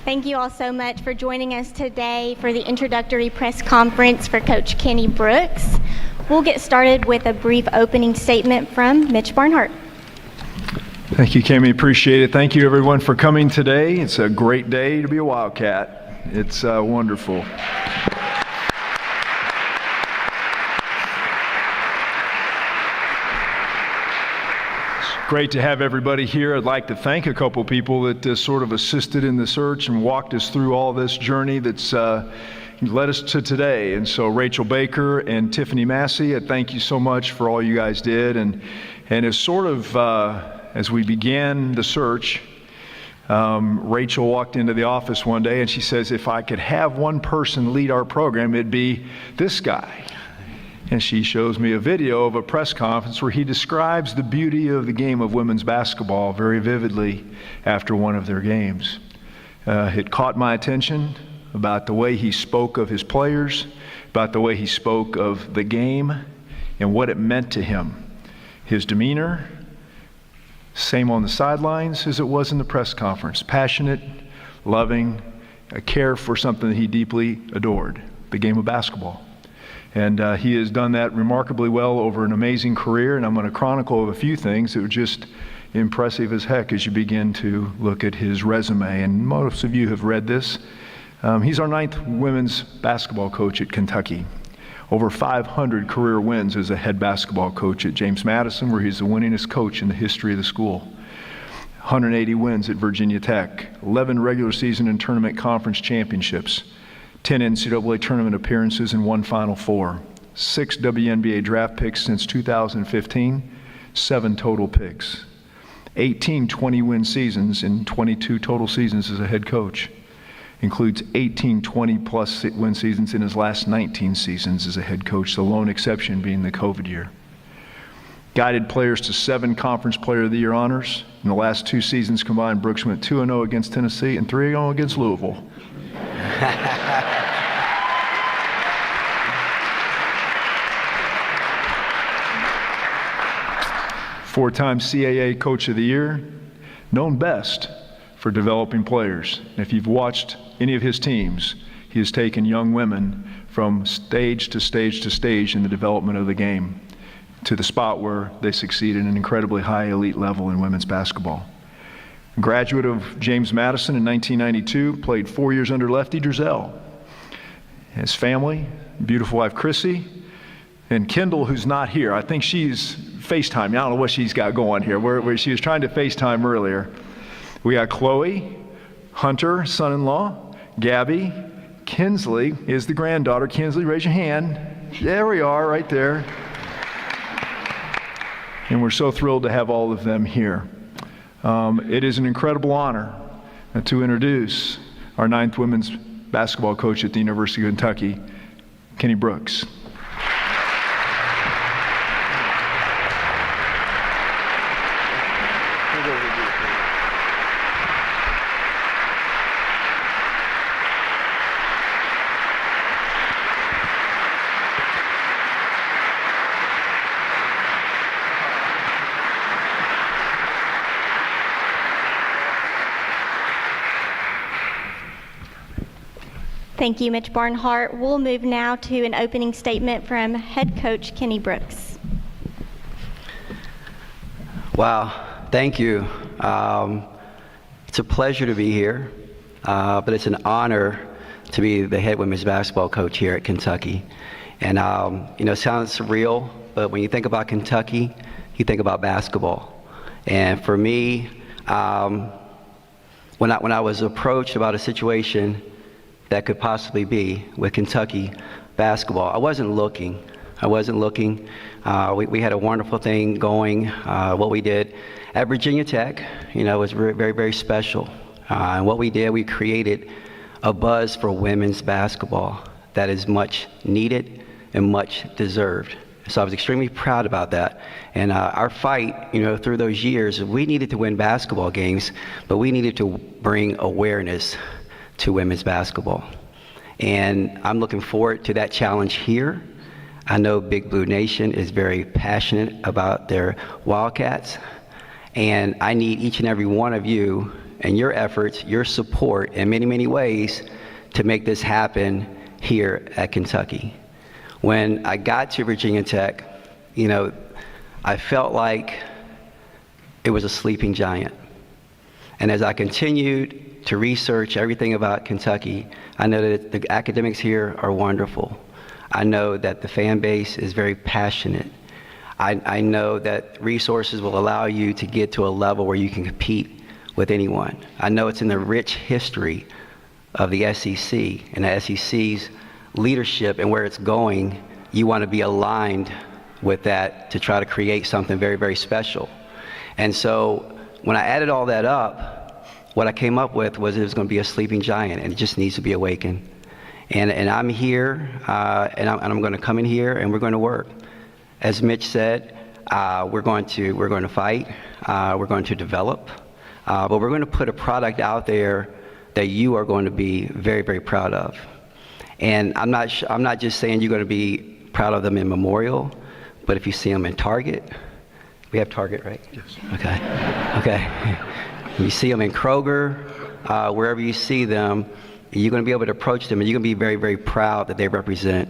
Thank you all so much for joining us today for the introductory press conference for Coach Kenny Brooks. We'll get started with a brief opening statement from Mitch Barnhart. Thank you, Cami. Appreciate it. Thank you, everyone, for coming today. It's a great day to be a Wildcat. It's wonderful. Great to have everybody here. I'd like to thank a couple people that sort of assisted in the search and walked us through all this journey that's led us to today. And so Rachel Baker and Tiffany Massey, I thank you so much for all you guys did. And as sort of, as we began the search, Rachel walked into the office one day and she says, if I could have one person lead our program, it'd be this guy. And she shows me a video of a press conference where he describes the beauty of the game of women's basketball very vividly after one of their games. It caught my attention about the way he spoke of his players, about the way he spoke of the game and what it meant to him. His demeanor, same on the sidelines as it was in the press conference. Passionate, loving, a care for something that he deeply adored, the game of basketball. And he has done that remarkably well over an amazing career, and I'm going to chronicle a few things that were just impressive as heck as you begin to look at his resume. And most of you have read this. He's our 9th women's basketball coach at Kentucky. Over 500 career wins as a head basketball coach at James Madison, where he's the winningest coach in the history of the school. 180 wins at Virginia Tech, 11 regular season and tournament conference championships, 10 NCAA tournament appearances and 1 Final Four, 6 WNBA draft picks since 2015, 7 total picks, 18 20-win seasons and 22 total seasons as a head coach. Includes 18 20-plus win seasons in his last 19 seasons as a head coach, the lone exception being the COVID year. Guided players to 7 Conference Player of the Year honors. In the last 2 seasons combined, Brooks went 2-0 against Tennessee and 3-0 against Louisville. 4-time CAA Coach of the Year, known best for developing players. And if you've watched any of his teams, he has taken young women from stage to stage to stage in the development of the game to the spot where they succeed at an incredibly high elite level in women's basketball. Graduate of James Madison in 1992, played 4 years under Lefty Driesell. His family, beautiful wife Chrissy, and Kendall, who's not here. I think she's FaceTime. I don't know what she's got going here. Where she was trying to FaceTime earlier. We got Chloe, Hunter, son-in-law, Gabby, Kinsley is the granddaughter. Kinsley, raise your hand. There we are, right there. And we're so thrilled to have all of them here. It is an incredible honor to introduce our 9th women's basketball coach at the University of Kentucky, Kenny Brooks. Thank you, Mitch Barnhart. We'll move now to an opening statement from head coach Kenny Brooks. Wow, thank you. It's a pleasure to be here, but it's an honor to be the head women's basketball coach here at Kentucky. And it sounds surreal, but when you think about Kentucky, you think about basketball. And for me, when I was approached about a situation that could possibly be with Kentucky basketball, I wasn't looking. We had a wonderful thing going. What we did at Virginia Tech, was very, very, very special. And what we did, we created a buzz for women's basketball that is much needed and much deserved. So I was extremely proud about that. And our fight, through those years, we needed to win basketball games, but we needed to bring awareness to women's basketball. And I'm looking forward to that challenge here. I know Big Blue Nation is very passionate about their Wildcats, and I need each and every one of you and your efforts, your support in many, many ways to make this happen here at Kentucky. When I got to Virginia Tech, I felt like it was a sleeping giant. And as I continued to research everything about Kentucky, I know that the academics here are wonderful. I know that the fan base is very passionate. I know that resources will allow you to get to a level where you can compete with anyone. I know it's in the rich history of the SEC and the SEC's leadership and where it's going. You want to be aligned with that to try to create something very, very special. And so when I added all that up, what I came up with was it was going to be a sleeping giant and it just needs to be awakened. And I'm here, and I'm going to come in here and we're going to work. As Mitch said, we're going to fight, we're going to develop, but we're going to put a product out there that you are going to be very, very proud of. And I'm not just saying you're going to be proud of them in Memorial, but if you see them in Target, we have Target, right? Yes. Okay. You see them in Kroger, wherever you see them, you're going to be able to approach them and you're going to be very, very proud that they represent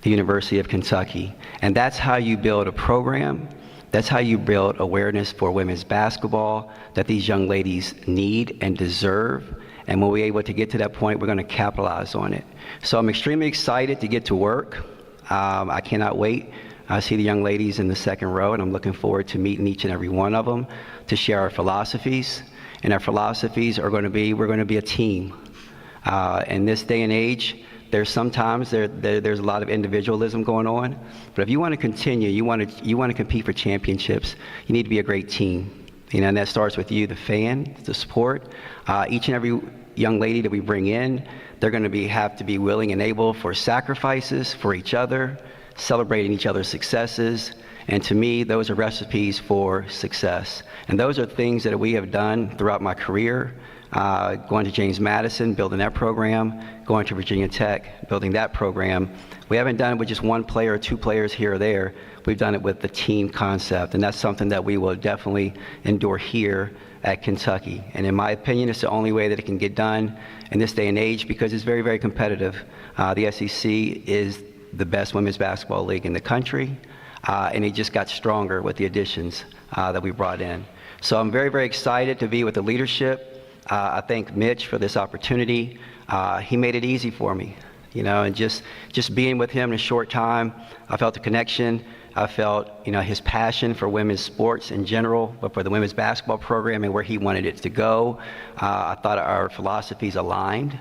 the University of Kentucky. And that's how you build a program. That's how you build awareness for women's basketball that these young ladies need and deserve. And when we're able to get to that point, we're going to capitalize on it. So I'm extremely excited to get to work. I cannot wait. I see the young ladies in the second row, and I'm looking forward to meeting each and every one of them to share our philosophies. And our philosophies are going to be, we're going to be a team. In this day and age, there's sometimes there's a lot of individualism going on, but if you want to continue, you want to compete for championships, you need to be a great team. And that starts with you, the fan, the support. Each and every young lady that we bring in, they're going to have to be willing and able for sacrifices for each other, celebrating each other's successes. And to me, those are recipes for success. And those are things that we have done throughout my career. Going to James Madison, building that program, going to Virginia Tech, building that program. We haven't done it with just one player or two players here or there. We've done it with the team concept, and that's something that we will definitely endure here at Kentucky. And in my opinion, it's the only way that it can get done in this day and age because it's very, very competitive. The SEC is the best women's basketball league in the country, and it just got stronger with the additions that we brought in. So I'm very, very excited to be with the leadership. I thank Mitch for this opportunity. He made it easy for me, and just being with him in a short time, I felt the connection. I felt, his passion for women's sports in general, but for the women's basketball program and where he wanted it to go. I thought our philosophies aligned,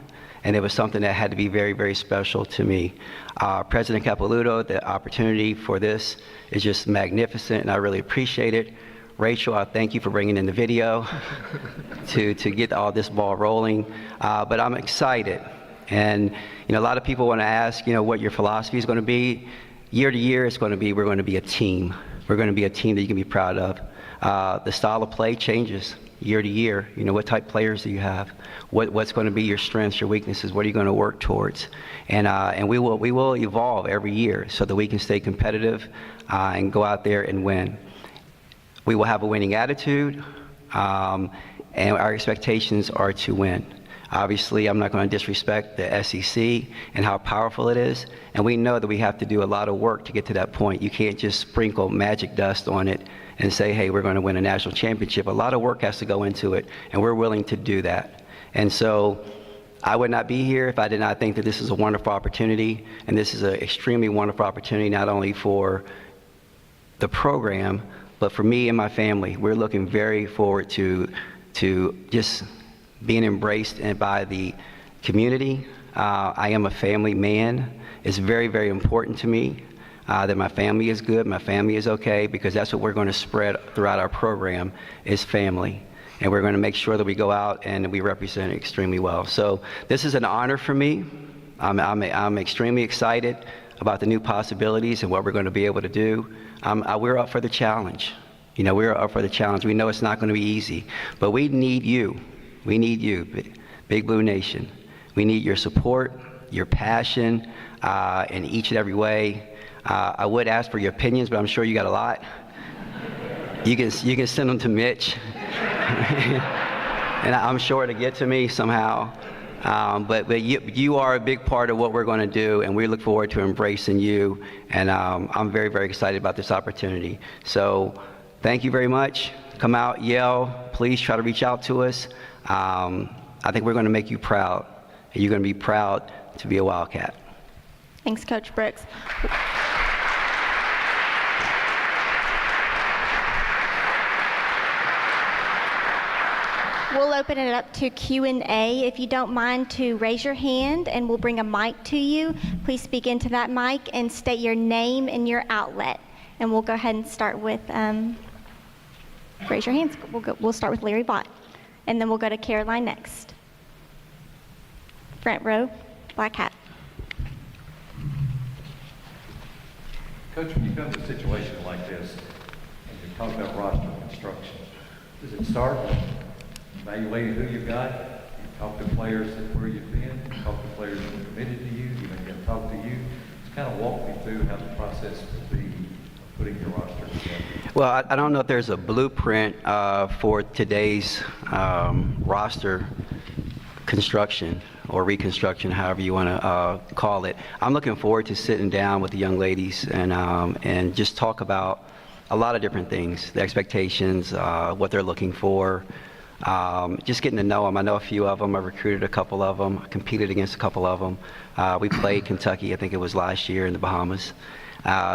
and it was something that had to be very, very special to me. President Capilouto, the opportunity for this is just magnificent, and I really appreciate it. Rachel, I thank you for bringing in the video to get all this ball rolling. But I'm excited. And, a lot of people want to ask, what your philosophy is going to be. Year to year, we're going to be a team. We're going to be a team that you can be proud of. The style of play changes year to year. What type of players do you have? What's going to be your strengths, your weaknesses? What are you going to work towards? And we will evolve every year so that we can stay competitive and go out there and win. We will have a winning attitude, and our expectations are to win. Obviously, I'm not going to disrespect the SEC and how powerful it is, and we know that we have to do a lot of work to get to that point. You can't just sprinkle magic dust on it and say, hey, we're going to win a national championship. A lot of work has to go into it, and we're willing to do that. And so I would not be here if I did not think that this is a wonderful opportunity, and this is an extremely wonderful opportunity not only for the program, but for me and my family. We're looking very forward to just being embraced by the community. I am a family man. It's very, very important to me that my family is good, my family is okay, because that's what we're going to spread throughout our program is family. And we're going to make sure that we go out and we represent it extremely well. So this is an honor for me. I'm extremely excited about the new possibilities and what we're going to be able to do. We're up for the challenge. We're up for the challenge. We know it's not going to be easy, but we need you. We need you, Big Blue Nation. We need your support, your passion in each and every way. I would ask for your opinions, but I'm sure you got a lot. You can send them to Mitch. and I'm sure it'll get to me somehow. But you are a big part of what we're going to do, and we look forward to embracing you. And I'm very, very excited about this opportunity. So thank you very much. Come out, yell. Please try to reach out to us. I think we're going to make you proud, and you're going to be proud to be a Wildcat. Thanks, Coach Brooks. We'll open it up to Q&A. If you don't mind to raise your hand and we'll bring a mic to you. Please speak into that mic and state your name and your outlet. And we'll go ahead and start with, raise your hands. We'll start with Larry Bott. And then we'll go to Caroline next. Front row, black hat. Coach, when you come to a situation like this, and you're talking about roster construction, does it start with evaluating who you've got? You talk to players where you've been, you talk to players who are committed to you, you make them talk to you. Just kind of walk me through how the process would be of putting your roster together. Well, I don't know if there's a blueprint for today's roster construction or reconstruction, however you want to call it. I'm looking forward to sitting down with the young ladies and just talk about a lot of different things, the expectations, what they're looking for, just getting to know them. I know a few of them. I recruited a couple of them. I competed against a couple of them. We played Kentucky, I think it was last year, in the Bahamas.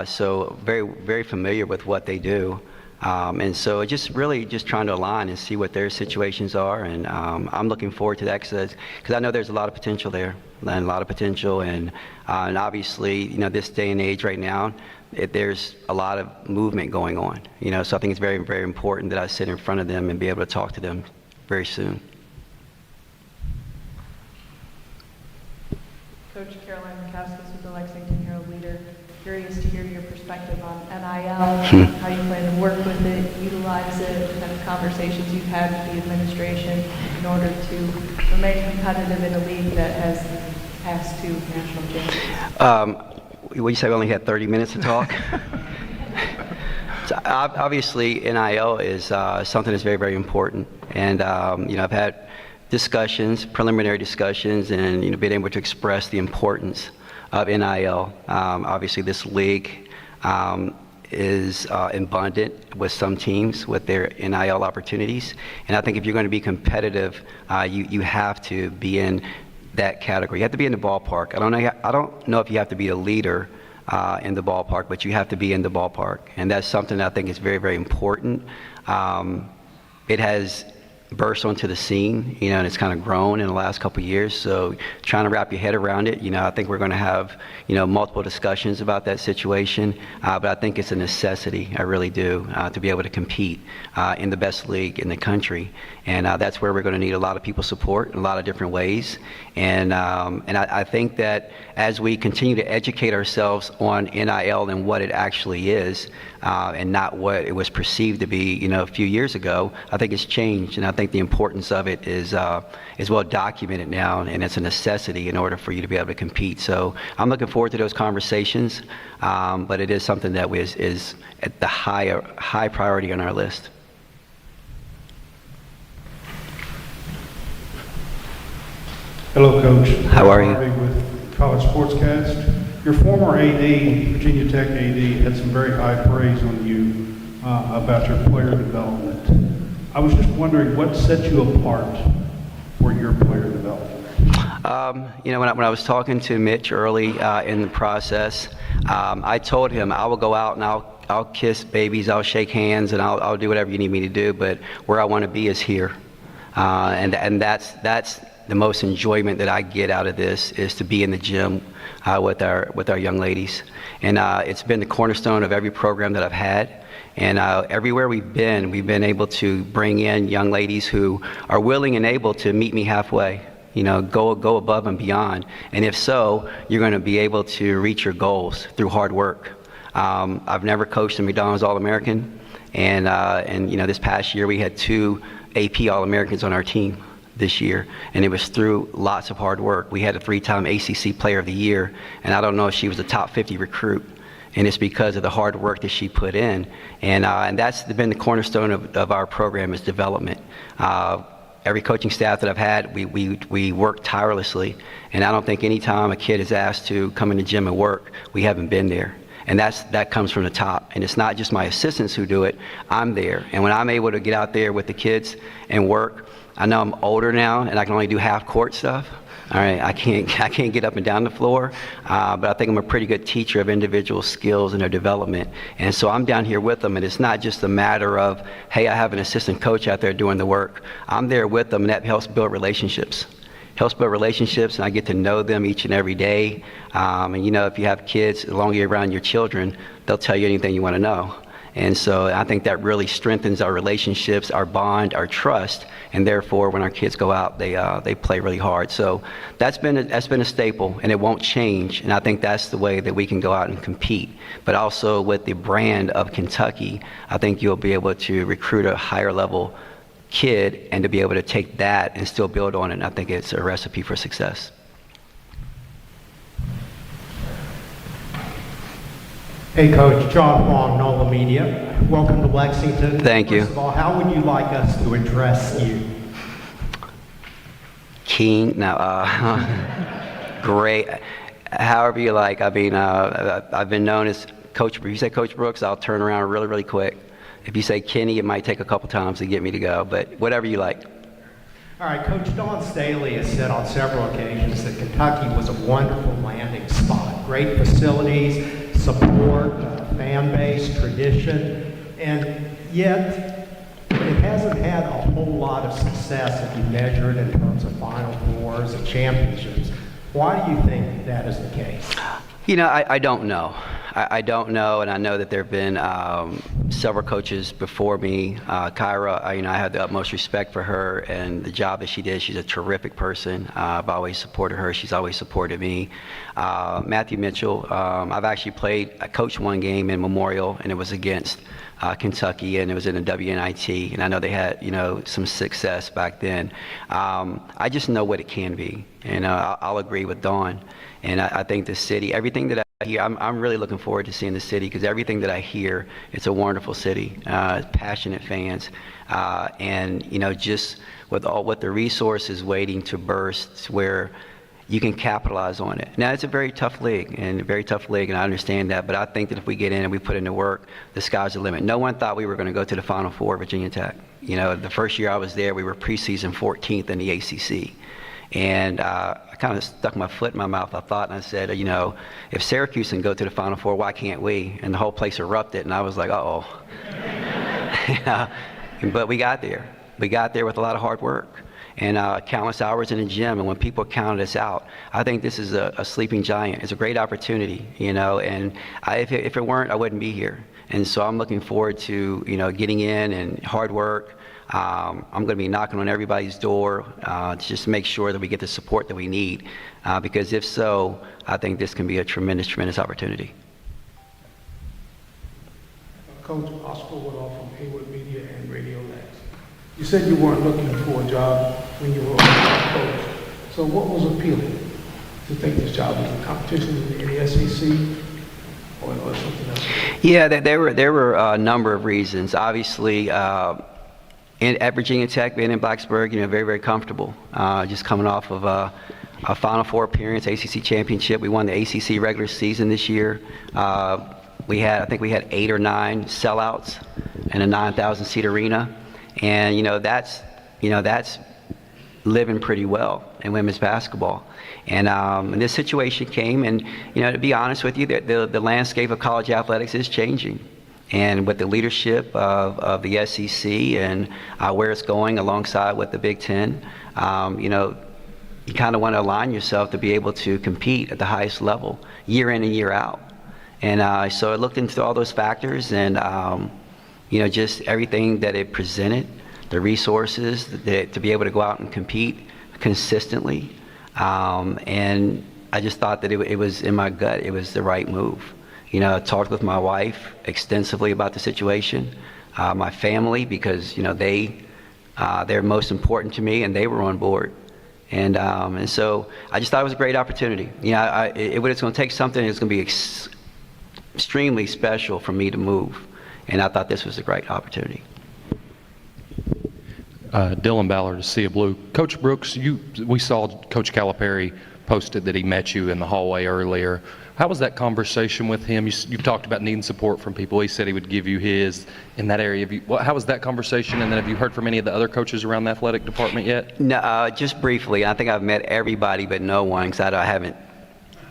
So very, very familiar with what they do. And so just really just trying to align and see what their situations are. And I'm looking forward to that because I know there's a lot of potential there, and a lot of potential. And obviously, this day and age right now, there's a lot of movement going on. So I think it's very, very important that I sit in front of them and be able to talk to them very soon. Coach Caroline McCaskis with the Lexington Herald Leader. Curious to hear your perspective on NIL, how you plan to work with it, utilize it, what kind of conversations you've had with the administration in order to remain competitive in a league that has passed two national championships. What you say, we only had 30 minutes to talk? So obviously, NIL is something that's very, very important. And, I've had discussions, preliminary discussions, and, being able to express the importance of NIL. Obviously, this league is abundant with some teams with their NIL opportunities. And I think if you're going to be competitive, you have to be in that category. You have to be in the ballpark. I don't know if you have to be a leader in the ballpark, but you have to be in the ballpark. And that's something that I think is very, very important. It has burst onto the scene, and it's kind of grown in the last couple of years. So trying to wrap your head around it, I think we're going to have, multiple discussions about that situation. But I think it's a necessity, I really do, to be able to compete in the best league in the country. And that's where we're going to need a lot of people's support in a lot of different ways. And I think that as we continue to educate ourselves on NIL and what it actually is, and not what it was perceived to be, a few years ago, I think it's changed. And I think the importance of it is well documented now, and it's a necessity in order for you to be able to compete. So I'm looking forward to those conversations, but it is something that is at the high priority on our list. Hello, Coach. How are you? Harvey with College Sportscast. Your former AD, Virginia Tech AD, had some very high praise on you about your player development. I was just wondering what set you apart for your player development? When I was talking to Mitch early in the process, I told him I will go out and I'll kiss babies, I'll shake hands, and I'll do whatever you need me to do, but where I want to be is here. And that's the most enjoyment that I get out of this, is to be in the gym with our young ladies. And it's been the cornerstone of every program that I've had. And everywhere we've been able to bring in young ladies who are willing and able to meet me halfway, go above and beyond. And if so, you're going to be able to reach your goals through hard work. I've never coached a McDonald's All-American. And this past year we had 2 AP All-Americans on our team this year, and it was through lots of hard work. We had a 3-time ACC Player of the Year, and I don't know if she was a top 50 recruit, and it's because of the hard work that she put in, and that's been the cornerstone of our program, is development. every coaching staff that I've had, we work tirelessly. And I don't think any time a kid is asked to come in the gym and work, we haven't been there. And that comes from the top. And it's not just my assistants who do it, I'm there. And when I'm able to get out there with the kids and work, I know I'm older now and I can only do half court stuff. All right, I can't get up and down the floor, but I think I'm a pretty good teacher of individual skills and their development. And so I'm down here with them, and it's not just a matter of, hey, I have an assistant coach out there doing the work. I'm there with them, and that helps build relationships. And I get to know them each and every day. And you know, if you have kids, as long as you're around your children, they'll tell you anything you want to know. And so I think that really strengthens our relationships, our bond, our trust, and therefore when our kids go out, they play really hard. So that's been a staple, and it won't change. And I think that's the way that we can go out and compete. But also with the brand of Kentucky, I think you'll be able to recruit a higher level kid and to be able to take that and still build on it. And I think it's a recipe for success. Hey, Coach. John Huang, NOLA Media. Welcome to Lexington. Thank you. First of all, how would you like us to address you? Keen, no, great. However you like. I mean, I've been known as Coach. If you say Coach Brooks, I'll turn around really, really quick. If you say Kenny, it might take a couple times to get me to go, but whatever you like. All right, Coach Dawn Staley has said on several occasions that Kentucky was a wonderful landing spot. Great facilities, support, fan base, tradition, and yet it hasn't had a whole lot of success if you measure it in terms of Final Fours and championships. Why do you think that is the case? You know, I don't know. I don't know, and I know that there have been several coaches before me. Kyra, I have the utmost respect for her and the job that she did. She's a terrific person. I've always supported her. She's always supported me. Matthew Mitchell, I coached one game in Memorial, and it was against Kentucky, and it was in the WNIT, and I know they had, some success back then. I just know what it can be, and I'll agree with Dawn. And I think the city, everything that I hear, I'm really looking forward to seeing the city, because everything that I hear, it's a wonderful city, passionate fans, and just with the resources waiting to burst, where you can capitalize on it. Now, it's a very tough league, and I understand that, but I think that if we get in and we put in the work, the sky's the limit. No one thought we were going to go to the Final Four at Virginia Tech. The first year I was there, we were preseason 14th in the ACC. And I kind of stuck my foot in my mouth, I thought, and I said, if Syracuse can go to the Final Four, why can't we? And the whole place erupted, and I was like, uh-oh. But we got there. We got there with a lot of hard work and countless hours in the gym. And when people counted us out, I think this is a sleeping giant. It's a great opportunity, and if it weren't, I wouldn't be here. And so I'm looking forward to, getting in and hard work. I'm going to be knocking on everybody's door to just make sure that we get the support that we need, because if so, I think this can be a tremendous, tremendous opportunity. Coach Oscar Woodall from Haywood Media and Radio Lex. You said you weren't looking for a job when you were a coach. So what was appealing to take this job? Was it competition in the SEC or something else? Yeah, there were a number of reasons. Obviously, at Virginia Tech, being in Blacksburg, very, very comfortable. Just coming off of a Final Four appearance, ACC championship. We won the ACC regular season this year. I think we had 8 or 9 sellouts in a 9,000 seat arena, and that's living pretty well in women's basketball. And this situation came, and to be honest with you, the landscape of college athletics is changing. And with the leadership of the SEC and where it's going alongside with the Big Ten, you kind of want to align yourself to be able to compete at the highest level year in and year out. And so I looked into all those factors, and just everything that it presented, the resources to be able to go out and compete consistently. And I just thought that it was in my gut, it was the right move. I talked with my wife extensively about the situation, my family, because they're most important to me, and they were on board. And so I just thought it was a great opportunity. It's going to take something that's going to be extremely special for me to move, and I thought this was a great opportunity. Dylan Ballard to Sea of Blue. Coach Brooks, we saw Coach Calipari posted that he met you in the hallway earlier. How was that conversation with him? You talked about needing support from people. He said he would give you his in that area. How was that conversation? And then have you heard from any of the other coaches around the athletic department yet? No, just briefly. I think I've met everybody but no one because I haven't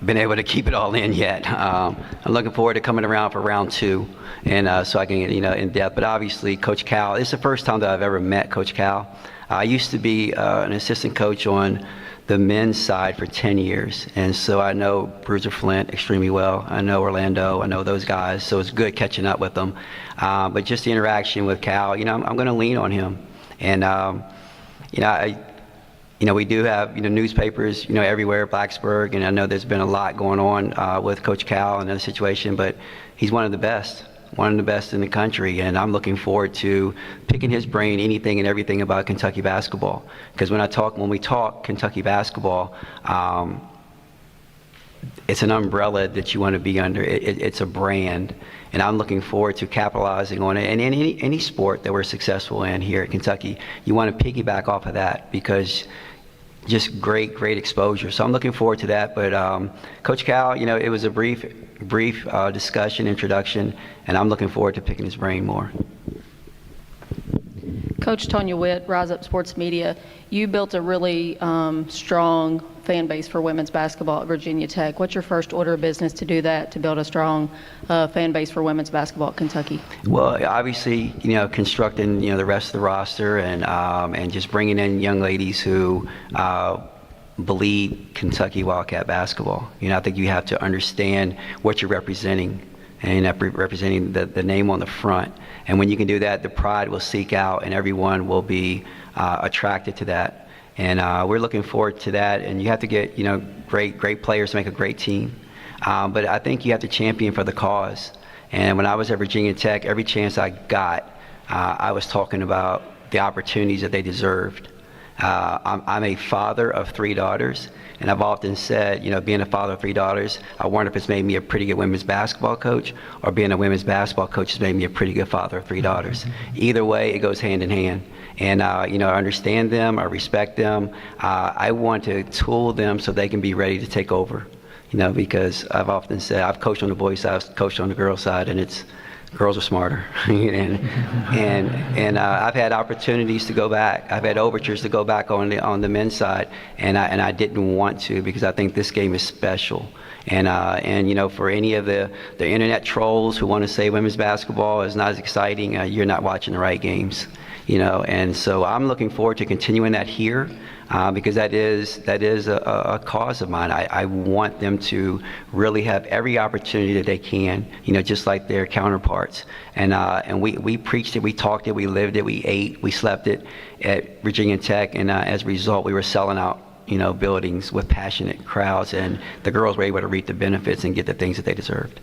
been able to keep it all in yet. I'm looking forward to coming around for round 2, and so I can get in depth. But obviously, Coach Cal. It's the first time that I've ever met Coach Cal. I used to be an assistant coach on the men's side for 10 years, and so I know Bruiser Flint extremely well. I know Orlando. I know those guys. So it's good catching up with them. But just the interaction with Cal, I'm going to lean on him, and we do have newspapers everywhere, Blacksburg, and I know there's been a lot going on with Coach Cal and that situation, but he's one of the best in the country, and I'm looking forward to picking his brain anything and everything about Kentucky basketball. Because when we talk Kentucky basketball, it's an umbrella that you want to be under. It's a brand, and I'm looking forward to capitalizing on it. And in any sport that we're successful in here at Kentucky, you want to piggyback off of that because just great exposure. So I'm looking forward to that. But Coach Cal, it was a brief discussion, introduction, and I'm looking forward to picking his brain more. Coach Tonya Witt, Rise Up Sports Media, you built a really strong fan base for women's basketball at Virginia Tech. What's your first order of business to do that, to build a strong fan base for women's basketball at Kentucky? Well, obviously, constructing, the rest of the roster and just bringing in young ladies who bleed Kentucky Wildcat basketball. I think you have to understand what you're representing and representing the name on the front. And when you can do that, the pride will seek out and everyone will be attracted to that. And we're looking forward to that. And you have to get, great players to make a great team. But I think you have to champion for the cause. And when I was at Virginia Tech, every chance I got, I was talking about the opportunities that they deserved. I'm a father of 3 daughters, and I've often said, being a father of 3 daughters, I wonder if it's made me a pretty good women's basketball coach, or being a women's basketball coach has made me a pretty good father of 3 daughters. Either way, it goes hand in hand. And, I understand them, I respect them. I want to tool them so they can be ready to take over, because I've often said, I've coached on the boys' side, I've coached on the girls' side, and girls are smarter. and I've had opportunities to go back. I've had overtures to go back on the men's side, and I didn't want to because I think this game is special. And for any of the internet trolls who want to say women's basketball is not as exciting, you're not watching the right games. And so I'm looking forward to continuing that here. Because that is a cause of mine. I want them to really have every opportunity that they can, just like their counterparts. And we preached it, we talked it, we lived it, we ate, we slept it at Virginia Tech, and as a result, we were selling out, buildings with passionate crowds, and the girls were able to reap the benefits and get the things that they deserved.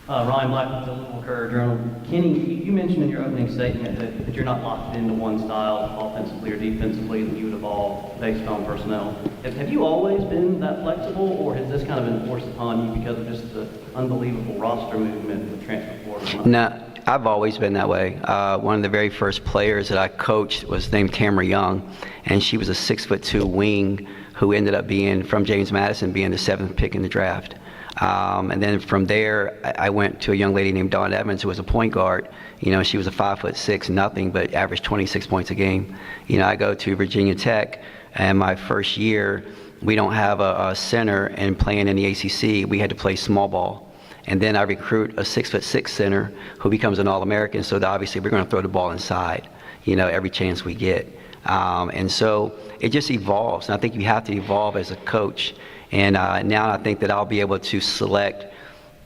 Ryan Black with the Louisville Courier-Journal. Kenny, you mentioned in your opening statement that you're not locked into one style, offensively or defensively, that you would evolve based on personnel. Have you always been that flexible, or has this kind of been forced upon you because of just the unbelievable roster movement with transfer portal? No, I've always been that way. One of the very first players that I coached was named Tamara Young, and she was a 6'2" wing who ended up being, from James Madison, being the 7th pick in the draft. And then from there, I went to a young lady named Dawn Evans, who was a point guard. She was a 5'6", nothing, but averaged 26 points a game. I go to Virginia Tech, and my first year, we don't have a center, and playing in the ACC, we had to play small ball. And then I recruit a 6'6" center who becomes an All-American, so that obviously we're going to throw the ball inside, every chance we get. And so it just evolves, and I think you have to evolve as a coach. And now I think that I'll be able to select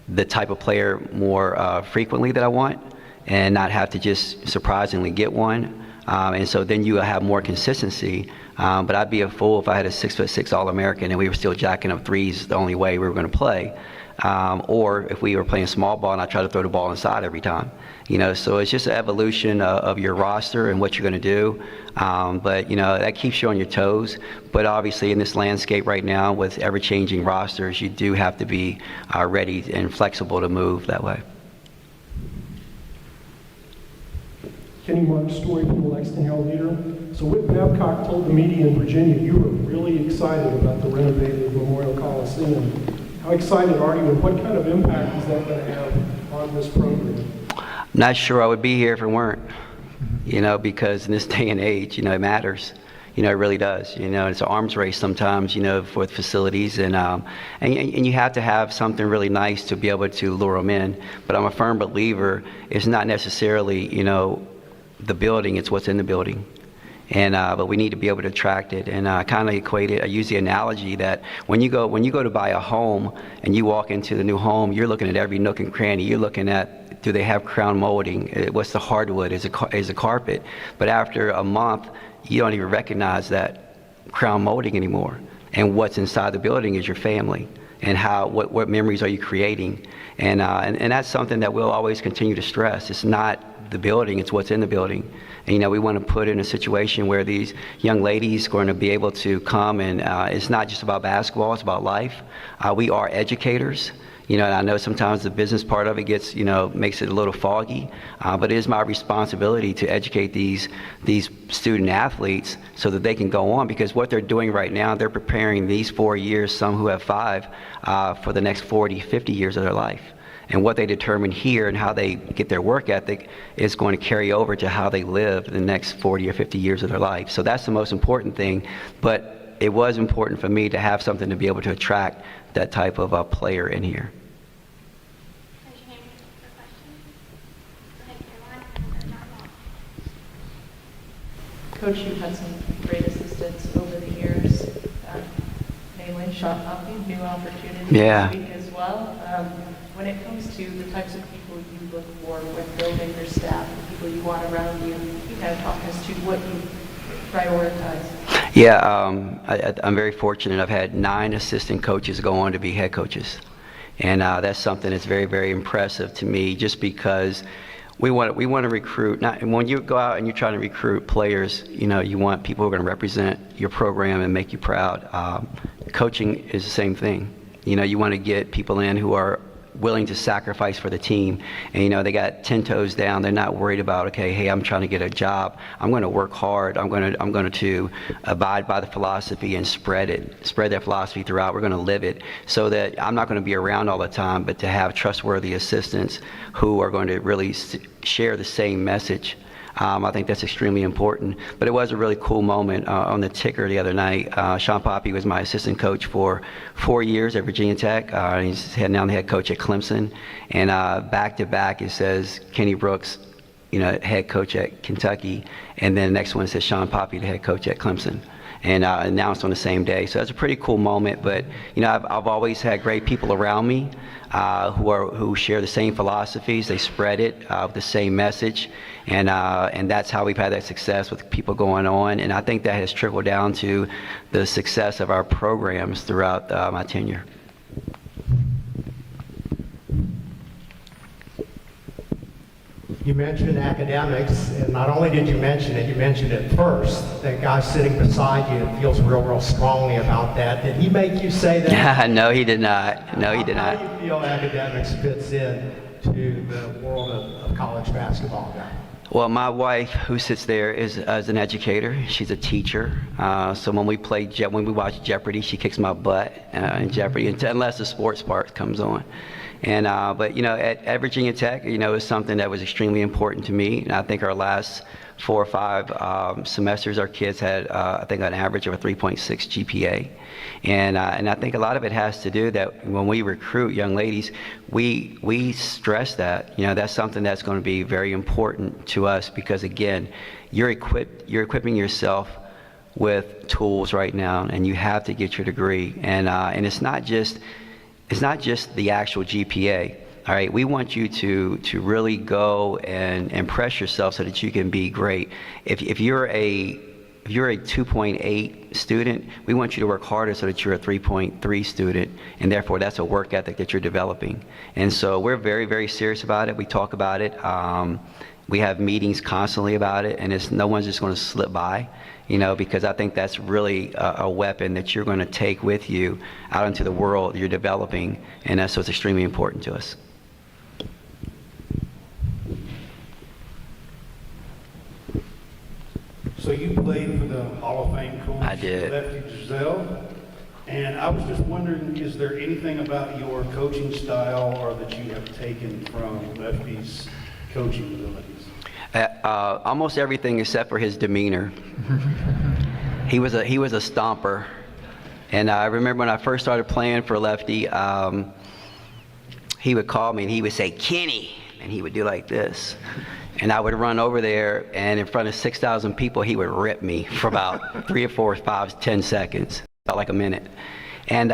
the type of player more frequently that I want and not have to just surprisingly get one. And so then you have more consistency. But I'd be a fool if I had a 6'6" All-American and we were still jacking up threes the only way we were going to play. Or if we were playing small ball and I try to throw the ball inside every time. So it's just an evolution of your roster and what you're going to do. But that keeps you on your toes. But obviously in this landscape right now with ever-changing rosters, you do have to be ready and flexible to move that way. Kenny Mark's story from the Lexington Herald Leader. So Whit Babcock told the media in Virginia you were really excited about the renovated Memorial Coliseum. How excited are you, and what kind of impact is that going to have on this program? I'm not sure I would be here if it weren't, because in this day and age, it matters. It really does. It's an arms race sometimes, for facilities, and you have to have something really nice to be able to lure them in. But I'm a firm believer it's not necessarily, the building, it's what's in the building. But we need to be able to attract it. And I kind of I use the analogy that when you go to buy a home and you walk into the new home, you're looking at every nook and cranny. You're looking at, do they have crown molding? What's the hardwood? Is it carpet? But after a month, you don't even recognize that crown molding anymore. And what's inside the building is your family. And what memories are you creating? And that's something that we'll always continue to stress. It's not the building, it's what's in the building. And we want to put in a situation where these young ladies are going to be able to come, and it's not just about basketball, it's about life. We are educators. And I know sometimes the business part of it gets, makes it a little foggy, but it is my responsibility to educate these student athletes so that they can go on, because what they're doing right now, they're preparing these 4 years, some who have 5, for the next 40, 50 years of their life. And what they determine here and how they get their work ethic is going to carry over to how they live the next 40 or 50 years of their life. So that's the most important thing. But it was important for me to have something to be able to attract that type of player in here. Raise your hand for questions. Go ahead, Caroline. Coach, you've had some great assistants over the years, namely Sean Huffey, new opportunity Yeah. to speak as well. When it comes to the types of people you look for when building your staff, the people you want around you, you kind of talk us to what you prioritize. Yeah, I'm very fortunate. I've had 9 assistant coaches go on to be head coaches. And that's something that's very, very impressive to me, just because we want to recruit. And when you go out and you're trying to recruit players, you want people who are going to represent your program and make you proud. Coaching is the same thing. You want to get people in who are willing to sacrifice for the team, and they got 10 toes down. They're not worried about, okay, hey, I'm trying to get a job. I'm going to work hard. I'm going to abide by the philosophy and spread that philosophy throughout. We're going to live it, so that I'm not going to be around all the time, but to have trustworthy assistants who are going to really share the same message. I think that's extremely important. But it was a really cool moment on the ticker the other night. Sean Poppy was my assistant coach for 4 years at Virginia Tech. He's now the head coach at Clemson. And back to back, it says Kenny Brooks, head coach at Kentucky. And then the next one says Sean Poppy, the head coach at Clemson. And announced on the same day. So that's a pretty cool moment. But I've always had great people around me who share the same philosophies. They spread it with the same message, and that's how we've had that success with people going on. And I think that has trickled down to the success of our programs throughout my tenure. You mentioned academics, and not only did you mention it, you mentioned it first. That guy sitting beside you feels real strongly about that. Did he make you say that? No, he did not. No, he did not. How do you feel academics fits in to the world of college basketball now? Well, my wife, who sits there, is an educator. She's a teacher. So when we watch Jeopardy, she kicks my butt in Jeopardy, unless the sports part comes on. And but at Virginia Tech, it was something that was extremely important to me. And I think our last 4 or 5 semesters, our kids had I think an average of a 3.6 GPA. And I think a lot of it has to do that when we recruit young ladies, we stress that. That's something that's going to be very important to us, because again, you're equipping yourself with tools right now, and you have to get your degree. And it's not just the actual GPA. All right, we want you to really go and impress yourself so that you can be great. If you're a 2.8 student, we want you to work harder so that you're a 3.3 student, and therefore that's a work ethic that you're developing. And so we're very, very serious about it. We talk about it. We have meetings constantly about it, and no one's just going to slip by, because I think that's really a weapon that you're going to take with you out into the world you're developing, and so it's extremely important to us. So you played for the Hall of Fame coach, I did. Lefty Giselle. And I was just wondering, is there anything about your coaching style or that you have taken from Lefty's coaching abilities? Almost everything except for his demeanor. He was a stomper. And I remember when I first started playing for Lefty, he would call me and he would say, "Kenny," and he would do like this. And I would run over there, and in front of 6,000 people, he would rip me for about 3 or 4 or 5, 10 seconds, about like a minute. And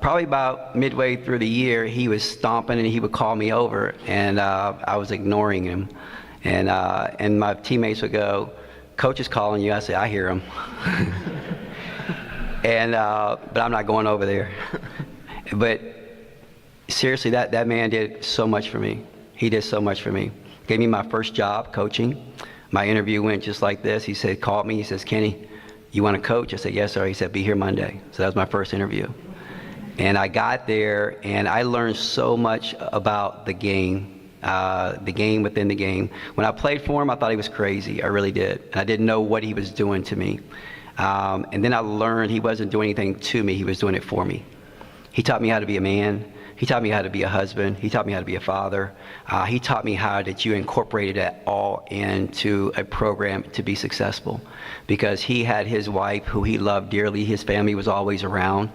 probably about midway through the year, he was stomping and he would call me over, and I was ignoring him. And my teammates would go, "Coach is calling you." I said, "I hear him." But I'm not going over there. But seriously, that man did so much for me. He did so much for me. Gave me my first job coaching. My interview went just like this. He said, called me. He says, "Kenny, you want to coach?" I said, "Yes, sir." He said, "Be here Monday." So that was my first interview. And I got there, and I learned so much about the game within the game. When I played for him, I thought he was crazy. I really did. And I didn't know what he was doing to me. And then I learned he wasn't doing anything to me. He was doing it for me. He taught me how to be a man. He taught me how to be a husband. He taught me how to be a father. He taught me how that you incorporated that all into a program to be successful. Because he had his wife, who he loved dearly. His family was always around.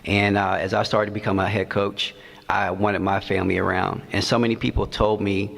And as I started to become a head coach, I wanted my family around. And so many people told me,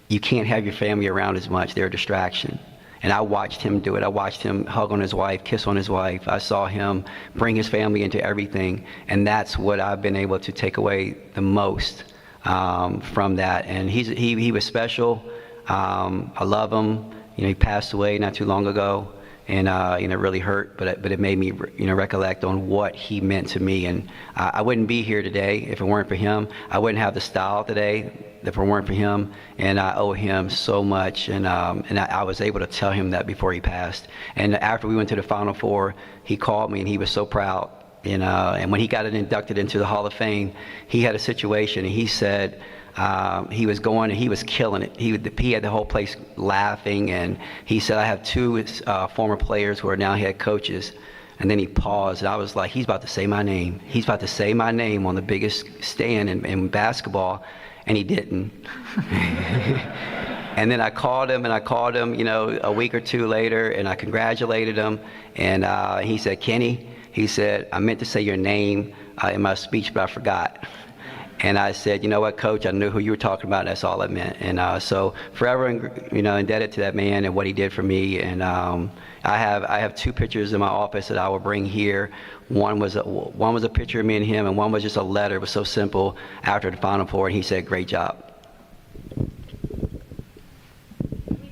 "You can't have your family around as much. They're a distraction." And I watched him do it. I watched him hug on his wife, kiss on his wife. I saw him bring his family into everything. And that's what I've been able to take away the most from that. And he was special. I love him. He passed away not too long ago. And it really hurt, but it made me recollect on what he meant to me. And I wouldn't be here today if it weren't for him. I wouldn't have the style today if it weren't for him. And I owe him so much. And I was able to tell him that before he passed. And after we went to the Final Four, he called me and he was so proud. And when he got inducted into the Hall of Fame, he had a situation, and he said, he was going and he was killing it. He had the whole place laughing, and he said, "I have 2 former players who are now head coaches." And then he paused, and I was like, he's about to say my name. He's about to say my name on the biggest stand in basketball, and he didn't. And then I called him, a week or 2 later, and I congratulated him. And he said, "Kenny," he said, "I meant to say your name in my speech, but I forgot." And I said, "You know what, Coach? I knew who you were talking about. And that's all I meant." And so forever, indebted to that man and what he did for me. And I have 2 pictures in my office that I will bring here. One was a picture of me and him, and one was just a letter. It was so simple. After the Final Four, and he said, "Great job." We've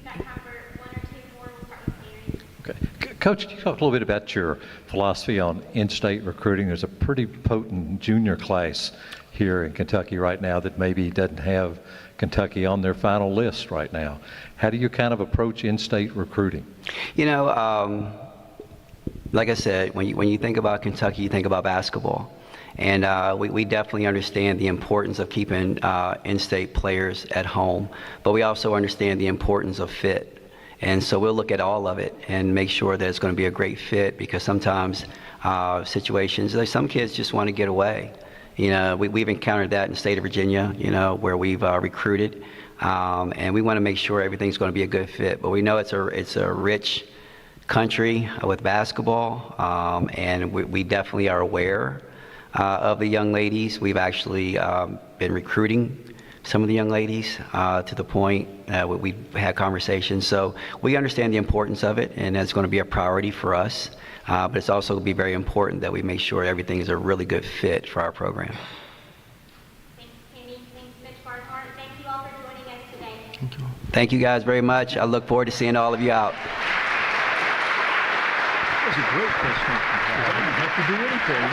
got time for 1 or 2 more. We'll start with Gary. Okay. Coach, can you talk a little bit about your philosophy on in-state recruiting? There's a pretty potent junior class here in Kentucky right now that maybe doesn't have Kentucky on their final list right now. How do you kind of approach in-state recruiting? Like I said, when you think about Kentucky, you think about basketball. And we definitely understand the importance of keeping in-state players at home, but we also understand the importance of fit. And so we'll look at all of it and make sure that it's going to be a great fit, because sometimes situations, like some kids just want to get away. We've encountered that in the state of Virginia, where we've recruited, and we want to make sure everything's going to be a good fit. But we know it's a rich country with basketball, and we definitely are aware of the young ladies. We've actually been recruiting some of the young ladies to the point we've had conversations. So we understand the importance of it, and that's going to be a priority for us. But it's also going to be very important that we make sure everything is a really good fit for our program. Thanks, Kenny. Thanks, Mitch Barnhart. Thank you all for joining us today. Thank you guys very much. I look forward to seeing all of you out. That was a great press conference. I didn't have to do anything.